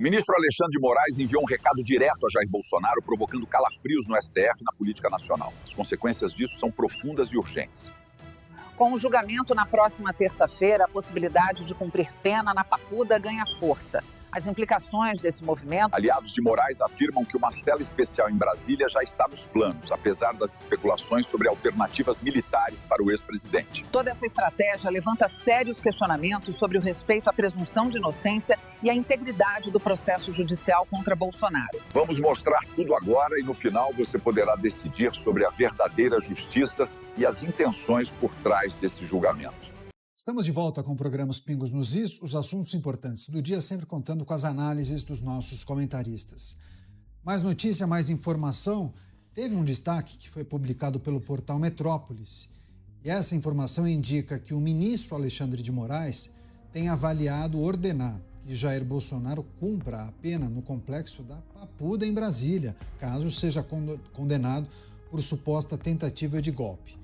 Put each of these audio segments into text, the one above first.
O ministro Alexandre de Moraes enviou um recado direto a Jair Bolsonaro, provocando calafrios no STF e na política nacional. As consequências disso são profundas e urgentes. Com o julgamento na próxima terça-feira, a possibilidade de cumprir pena na Papuda ganha força. As implicações desse movimento... Aliados de Moraes afirmam que uma cela especial em Brasília já está nos planos, apesar das especulações sobre alternativas militares para o ex-presidente. Toda essa estratégia levanta sérios questionamentos sobre o respeito à presunção de inocência e à integridade do processo judicial contra Bolsonaro. Vamos mostrar tudo agora e no final você poderá decidir sobre a verdadeira justiça e as intenções por trás desse julgamento. Estamos de volta com o programa Os Pingos nos Is, os assuntos importantes do dia, sempre contando com as análises dos nossos comentaristas. Mais notícia, mais informação. Teve um destaque que foi publicado pelo portal Metrópolis. E essa informação indica que o ministro Alexandre de Moraes tem avaliado ordenar que Jair Bolsonaro cumpra a pena no complexo da Papuda, em Brasília, caso seja condenado por suposta tentativa de golpe.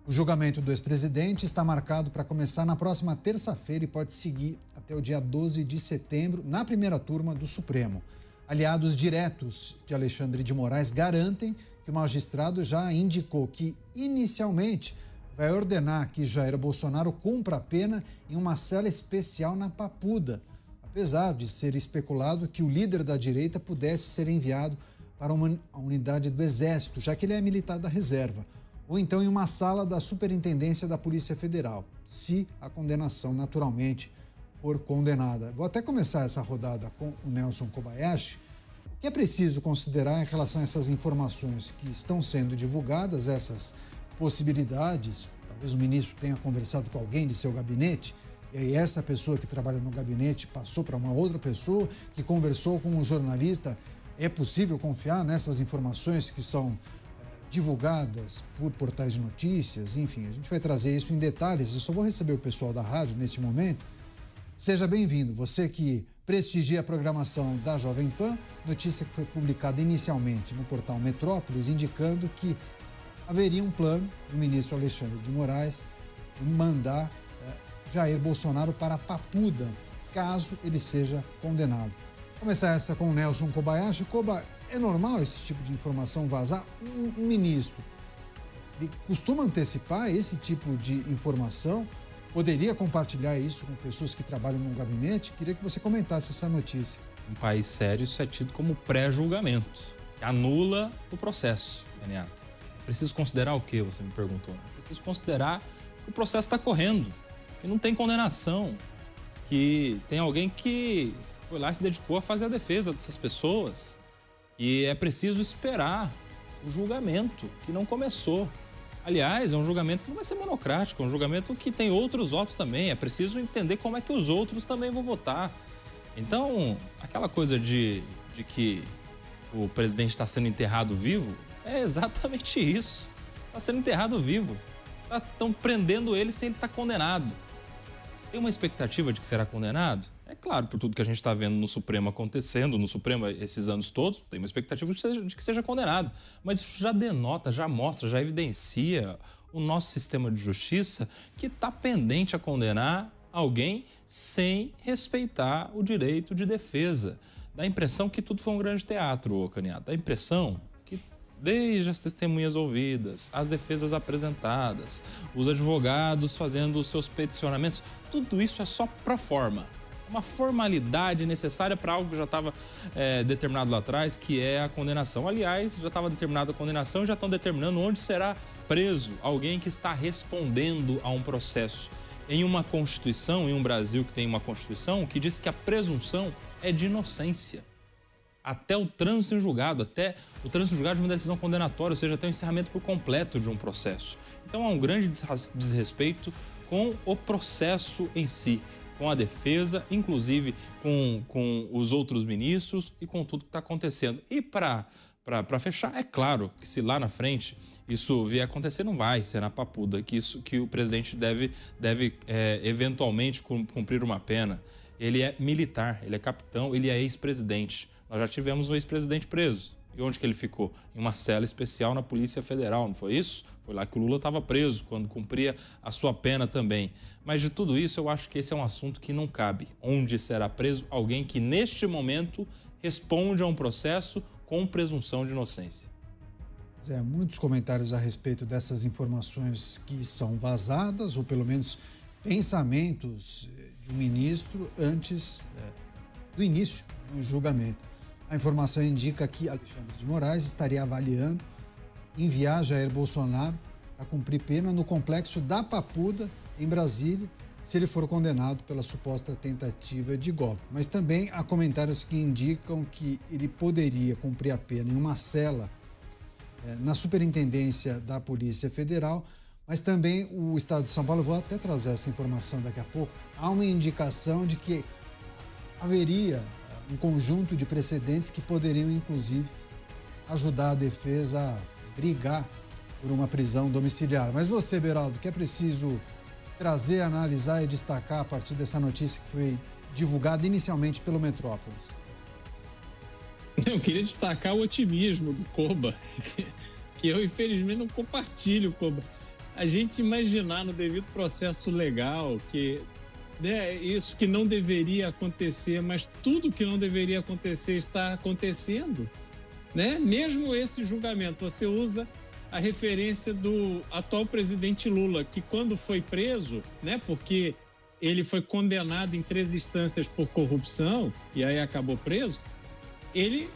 O julgamento do ex-presidente está marcado para começar na próxima terça-feira e pode seguir até o dia 12 de setembro, na primeira turma do Supremo. Aliados diretos de Alexandre de Moraes garantem que o magistrado já indicou que, inicialmente, vai ordenar que Jair Bolsonaro cumpra a pena em uma cela especial na Papuda, apesar de ser especulado que o líder da direita pudesse ser enviado para uma unidade do Exército, já que ele é militar da reserva, ou então em uma sala da Superintendência da Polícia Federal, se a condenação naturalmente for condenada. Vou até começar essa rodada com o Nelson Kobayashi. O que é preciso considerar em relação a essas informações que estão sendo divulgadas, essas possibilidades? Talvez o ministro tenha conversado com alguém de seu gabinete, e aí essa pessoa que trabalha no gabinete passou para uma outra pessoa que conversou com um jornalista. É possível confiar nessas informações que são divulgadas por portais de notícias? Enfim, a gente vai trazer isso em detalhes. Eu só vou receber o pessoal da rádio neste momento. Seja bem-vindo, você que prestigia a programação da Jovem Pan. Notícia que foi publicada inicialmente no portal Metrópolis, indicando que haveria um plano do ministro Alexandre de Moraes mandar Jair Bolsonaro para a Papuda, caso ele seja condenado. Vou começar essa com o Nelson Kobayashi. Koba, é normal esse tipo de informação vazar? Um ministro ele costuma antecipar esse tipo de informação? Poderia compartilhar isso com pessoas que trabalham no gabinete? Queria que você comentasse essa notícia. Um país sério, isso é tido como pré-julgamento, que anula o processo, Daniato. Preciso considerar o quê, você me perguntou? Preciso considerar que o processo está correndo, que não tem condenação, que tem alguém que foi lá e se dedicou a fazer a defesa dessas pessoas. E é preciso esperar o julgamento, que não começou. Aliás, é um julgamento que não vai ser monocrático, é um julgamento que tem outros votos também. É preciso entender como é que os outros também vão votar. Então, aquela coisa de que o presidente está sendo enterrado vivo, é exatamente isso. Está sendo enterrado vivo. Estão prendendo ele sem ele estar condenado. Tem uma expectativa de que será condenado? É claro, por tudo que a gente está vendo no Supremo acontecendo, no Supremo esses anos todos, tem uma expectativa de que seja condenado. Mas isso já denota, já mostra, já evidencia o nosso sistema de justiça que está pendente a condenar alguém sem respeitar o direito de defesa. Dá a impressão que tudo foi um grande teatro, Caniato. Dá a impressão que desde as testemunhas ouvidas, as defesas apresentadas, os advogados fazendo os seus peticionamentos, tudo isso é só pro forma. Uma formalidade necessária para algo que já estava determinado lá atrás, que é a condenação. Aliás, já estava determinada a condenação e já estão determinando onde será preso alguém que está respondendo a um processo. Em uma Constituição, em um Brasil que tem uma Constituição, que diz que a presunção é de inocência. Até o trânsito em julgado, até o trânsito em julgado de uma decisão condenatória, ou seja, até o encerramento por completo de um processo. Então há um grande desrespeito com o processo em si, com a defesa, inclusive com os outros ministros e com tudo que está acontecendo. E para fechar, é claro que se lá na frente isso vier acontecer, não vai ser na Papuda, que o presidente deve eventualmente cumprir uma pena. Ele é militar, ele é capitão, ele é ex-presidente. Nós já tivemos um ex-presidente preso E onde que ele ficou? Em uma cela especial na Polícia Federal, não foi isso? Foi lá que o Lula estava preso, quando cumpria a sua pena também. Mas de tudo isso, eu acho que esse é um assunto que não cabe. Onde será preso alguém que, neste momento, responde a um processo com presunção de inocência? Muitos comentários a respeito dessas informações que são vazadas, ou pelo menos pensamentos de um ministro antes do início do julgamento. A informação indica que Alexandre de Moraes estaria avaliando enviar Jair Bolsonaro a cumprir pena no complexo da Papuda, em Brasília, se ele for condenado pela suposta tentativa de golpe. Mas também há comentários que indicam que ele poderia cumprir a pena em uma cela na Superintendência da Polícia Federal, mas também o Estado de São Paulo, vou até trazer essa informação daqui a pouco, há uma indicação de que haveria um conjunto de precedentes que poderiam, inclusive, ajudar a defesa a brigar por uma prisão domiciliar. Mas você, Beraldo, que é preciso trazer, analisar e destacar a partir dessa notícia que foi divulgada inicialmente pelo Metrópolis? Eu queria destacar o otimismo do Koba, que eu, infelizmente, não compartilho, Koba. A gente imaginar no devido processo legal que isso que não deveria acontecer, mas tudo que não deveria acontecer está acontecendo, né? Mesmo esse julgamento, você usa a referência do atual presidente Lula, que quando foi preso, né, porque ele foi condenado em 3 instâncias por corrupção e aí acabou preso, ele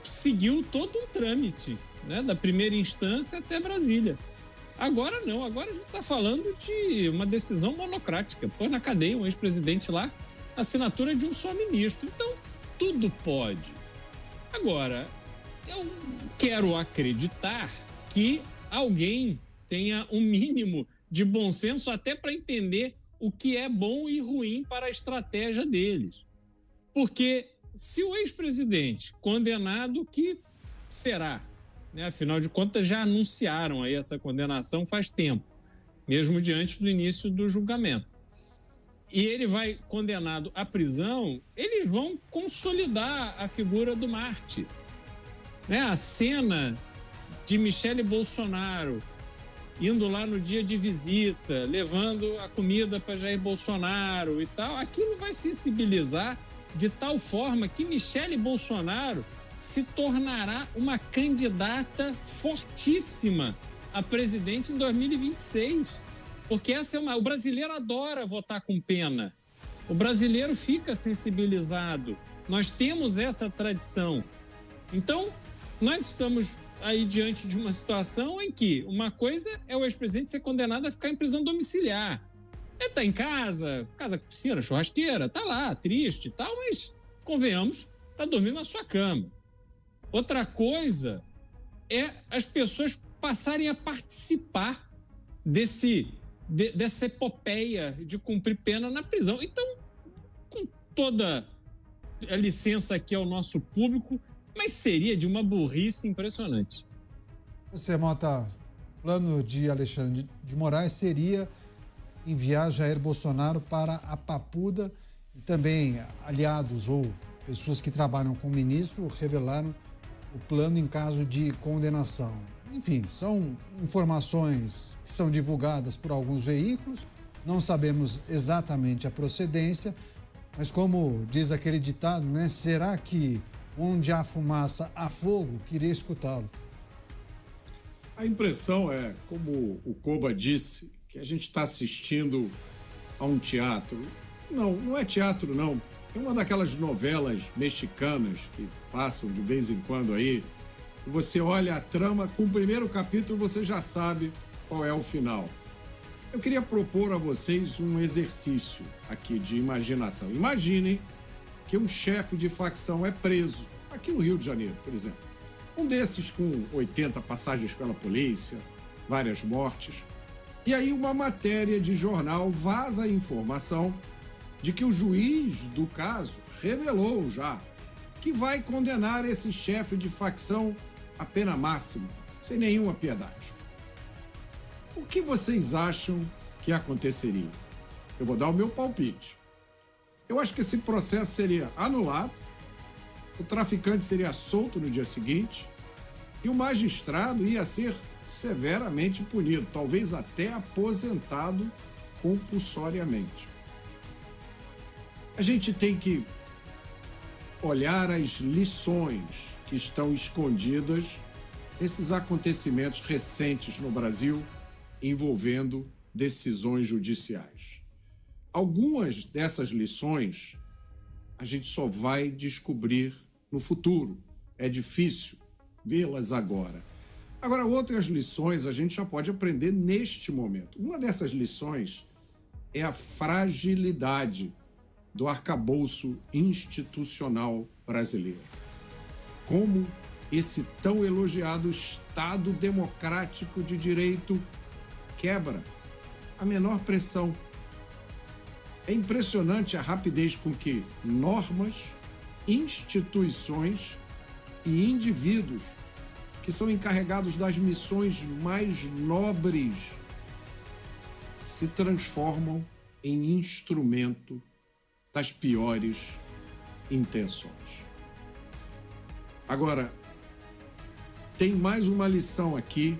seguiu todo um trâmite, né, da primeira instância até Brasília. Agora não, agora a gente está falando de uma decisão monocrática. Põe na cadeia um ex-presidente lá, assinatura de um só ministro. Então, tudo pode. Agora, eu quero acreditar que alguém tenha um mínimo de bom senso até para entender o que é bom e ruim para a estratégia deles. Porque se o ex-presidente condenado, que será, né? Afinal de contas, já anunciaram aí essa condenação faz tempo, mesmo diante do início do julgamento. E ele vai condenado à prisão, eles vão consolidar a figura do Marte. Né? A cena de Michele Bolsonaro indo lá no dia de visita, levando a comida para Jair Bolsonaro e tal, aquilo vai sensibilizar de tal forma que Michele Bolsonaro se tornará uma candidata fortíssima a presidente em 2026. Porque essa é o brasileiro adora votar com pena. O brasileiro fica sensibilizado. Nós temos essa tradição. Então, nós estamos aí diante de uma situação em que uma coisa é o ex-presidente ser condenado a ficar em prisão domiciliar. Ele está em casa com piscina, churrasqueira, está lá, triste e tal, mas, convenhamos, está dormindo na sua cama. Outra coisa é as pessoas passarem a participar dessa epopeia de cumprir pena na prisão. Então, com toda a licença aqui ao nosso público, mas seria de uma burrice impressionante. Você, Mota, o plano de Alexandre de Moraes seria enviar Jair Bolsonaro para a Papuda e também aliados ou pessoas que trabalham com o ministro revelaram o plano em caso de condenação. Enfim, são informações que são divulgadas por alguns veículos, não sabemos exatamente a procedência, mas como diz aquele ditado, né? Será que onde há fumaça há fogo? Queria escutá-lo. A impressão é, como o Koba disse, que a gente está assistindo a um teatro. Não é teatro, não. É uma daquelas novelas mexicanas que passam de vez em quando aí. Você olha a trama, com o primeiro capítulo você já sabe qual é o final. Eu queria propor a vocês um exercício aqui de imaginação. Imaginem que um chefe de facção é preso, aqui no Rio de Janeiro, por exemplo. Um desses com 80 passagens pela polícia, várias mortes. E aí uma matéria de jornal vaza a informação de que o juiz do caso revelou já que vai condenar esse chefe de facção à pena máxima, sem nenhuma piedade. O que vocês acham que aconteceria? Eu vou dar o meu palpite. Eu acho que esse processo seria anulado, o traficante seria solto no dia seguinte e o magistrado ia ser severamente punido, talvez até aposentado compulsoriamente. A gente tem que olhar as lições que estão escondidas nesses acontecimentos recentes no Brasil envolvendo decisões judiciais. Algumas dessas lições a gente só vai descobrir no futuro. É difícil vê-las agora. Agora, outras lições a gente já pode aprender neste momento. Uma dessas lições é a fragilidade do arcabouço institucional brasileiro. Como esse tão elogiado Estado democrático de direito quebra a menor pressão. É impressionante a rapidez com que normas, instituições e indivíduos que são encarregados das missões mais nobres se transformam em instrumento das piores intenções. Agora, tem mais uma lição aqui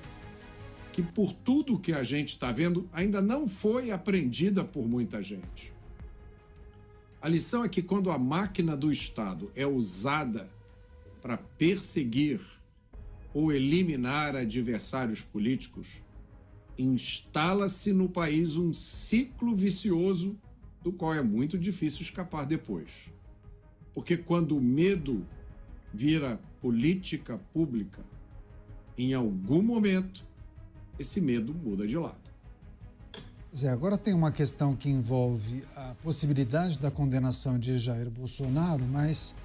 que, por tudo que a gente está vendo, ainda não foi aprendida por muita gente. A lição é que quando a máquina do Estado é usada para perseguir ou eliminar adversários políticos, instala-se no país um ciclo vicioso do qual é muito difícil escapar depois. Porque quando o medo vira política pública, em algum momento, esse medo muda de lado. Zé, agora tem uma questão que envolve a possibilidade da condenação de Jair Bolsonaro, mas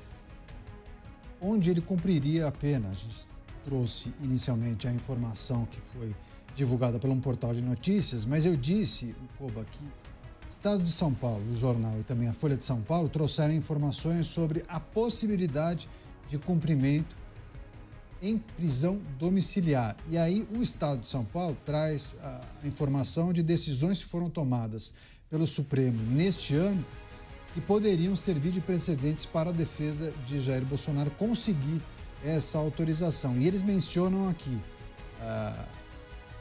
onde ele cumpriria a pena? A gente trouxe inicialmente a informação que foi divulgada por um portal de notícias, mas eu disse, Koba, que Estado de São Paulo, o jornal e também a Folha de São Paulo trouxeram informações sobre a possibilidade de cumprimento em prisão domiciliar. E aí o Estado de São Paulo traz a informação de decisões que foram tomadas pelo Supremo neste ano e poderiam servir de precedentes para a defesa de Jair Bolsonaro conseguir essa autorização. E eles mencionam aqui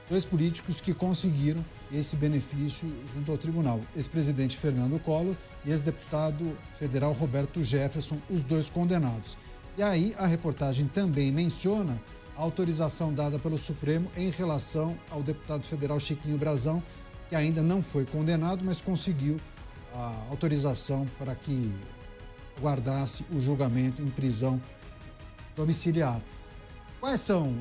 dois políticos que conseguiram esse benefício junto ao tribunal. Ex-presidente Fernando Collor e ex-deputado federal Roberto Jefferson, os dois condenados. E aí a reportagem também menciona a autorização dada pelo Supremo em relação ao deputado federal Chiquinho Brazão, que ainda não foi condenado, mas conseguiu a autorização para que guardasse o julgamento em prisão domiciliar. Quais são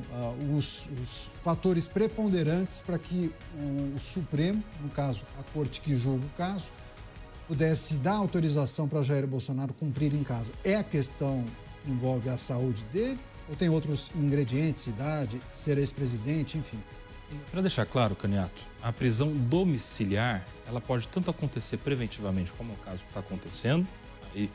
os fatores preponderantes para que o Supremo, no caso a corte que julga o caso, pudesse dar autorização para Jair Bolsonaro cumprir em casa? É a questão que envolve a saúde dele ou tem outros ingredientes, idade, ser ex-presidente, enfim? Para deixar claro, Caniato, a prisão domiciliar ela pode tanto acontecer preventivamente, como é o caso que está acontecendo, aí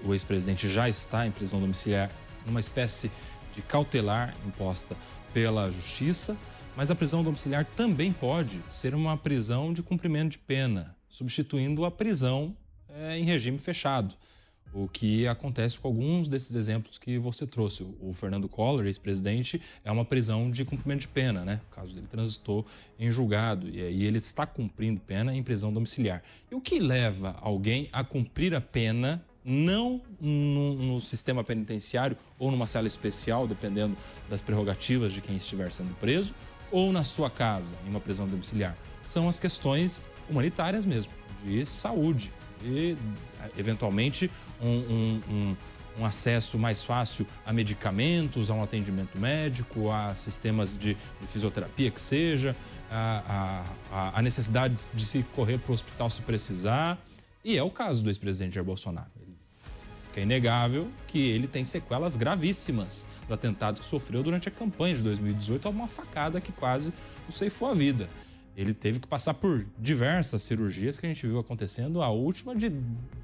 o ex-presidente já está em prisão domiciliar numa espécie de cautelar imposta pela Justiça, mas a prisão domiciliar também pode ser uma prisão de cumprimento de pena, substituindo a prisão em regime fechado, o que acontece com alguns desses exemplos que você trouxe. O Fernando Collor, ex-presidente, é uma prisão de cumprimento de pena, né? O caso dele transitou em julgado e aí ele está cumprindo pena em prisão domiciliar. E o que leva alguém a cumprir a pena não no sistema penitenciário ou numa cela especial, dependendo das prerrogativas de quem estiver sendo preso, ou na sua casa, em uma prisão domiciliar? São as questões humanitárias mesmo, de saúde, de, eventualmente, um acesso mais fácil a medicamentos, a um atendimento médico, a sistemas de fisioterapia que seja, a necessidade de se correr para o hospital se precisar. E é o caso do ex-presidente Jair Bolsonaro. É inegável que ele tem sequelas gravíssimas do atentado que sofreu durante a campanha de 2018, uma facada que quase o ceifou a vida. Ele teve que passar por diversas cirurgias que a gente viu acontecendo, a última de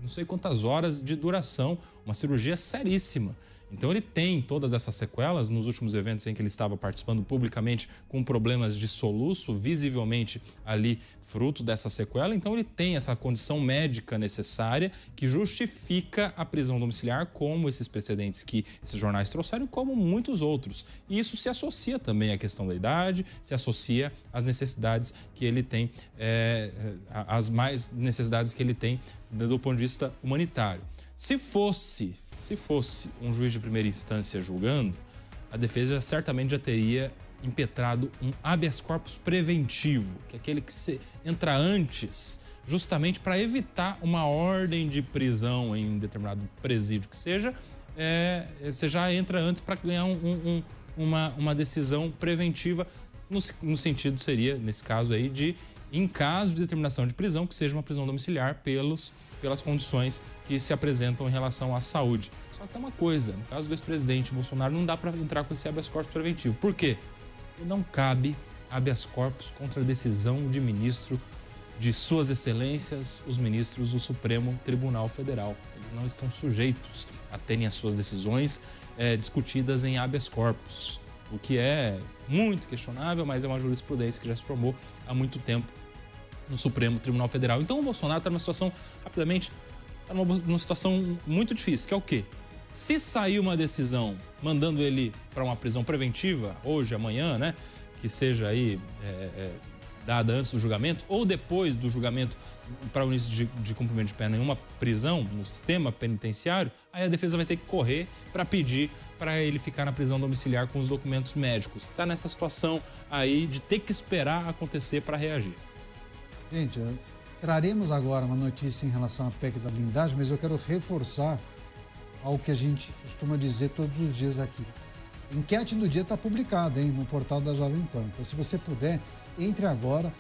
não sei quantas horas de duração, uma cirurgia seríssima. Então ele tem todas essas sequelas nos últimos eventos em que ele estava participando publicamente com problemas de soluço, visivelmente ali fruto dessa sequela. Então ele tem essa condição médica necessária que justifica a prisão domiciliar, como esses precedentes que esses jornais trouxeram, como muitos outros. E isso se associa também à questão da idade, se associa às necessidades que ele tem, às mais necessidades que ele tem do ponto de vista humanitário. Se fosse um juiz de primeira instância julgando, a defesa certamente já teria impetrado um habeas corpus preventivo, que é aquele que entra antes, justamente para evitar uma ordem de prisão em determinado presídio que seja, você já entra antes para ganhar uma decisão preventiva, no sentido seria, nesse caso aí, em caso de determinação de prisão, que seja uma prisão domiciliar pelas condições que se apresentam em relação à saúde. Só que tem uma coisa, no caso do ex-presidente Bolsonaro, não dá para entrar com esse habeas corpus preventivo. Por quê? Porque não cabe habeas corpus contra a decisão de ministro de suas excelências, os ministros do Supremo Tribunal Federal. Eles não estão sujeitos a terem as suas decisões discutidas em habeas corpus, o que é muito questionável, mas é uma jurisprudência que já se formou há muito tempo no Supremo Tribunal Federal. Então o Bolsonaro está numa situação, rapidamente, numa situação muito difícil, que é o quê? Se sair uma decisão mandando ele para uma prisão preventiva, hoje, amanhã, né, que seja aí dada antes do julgamento, ou depois do julgamento para o início de cumprimento de pena em uma prisão no sistema penitenciário, aí a defesa vai ter que correr para pedir para ele ficar na prisão domiciliar com os documentos médicos. Está nessa situação aí de ter que esperar acontecer para reagir. Gente, traremos agora uma notícia em relação à PEC da blindagem, mas eu quero reforçar algo que a gente costuma dizer todos os dias aqui. A enquete do dia está publicada, no portal da Jovem Pan. Então, se você puder, entre agora,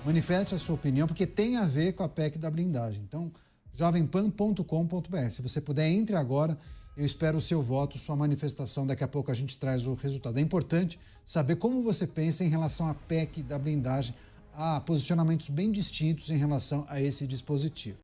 manifeste a sua opinião, porque tem a ver com a PEC da blindagem. Então, jovempan.com.br. Se você puder, entre agora. Eu espero o seu voto, sua manifestação. Daqui a pouco a gente traz o resultado. É importante saber como você pensa em relação à PEC da blindagem. Há posicionamentos bem distintos em relação a esse dispositivo.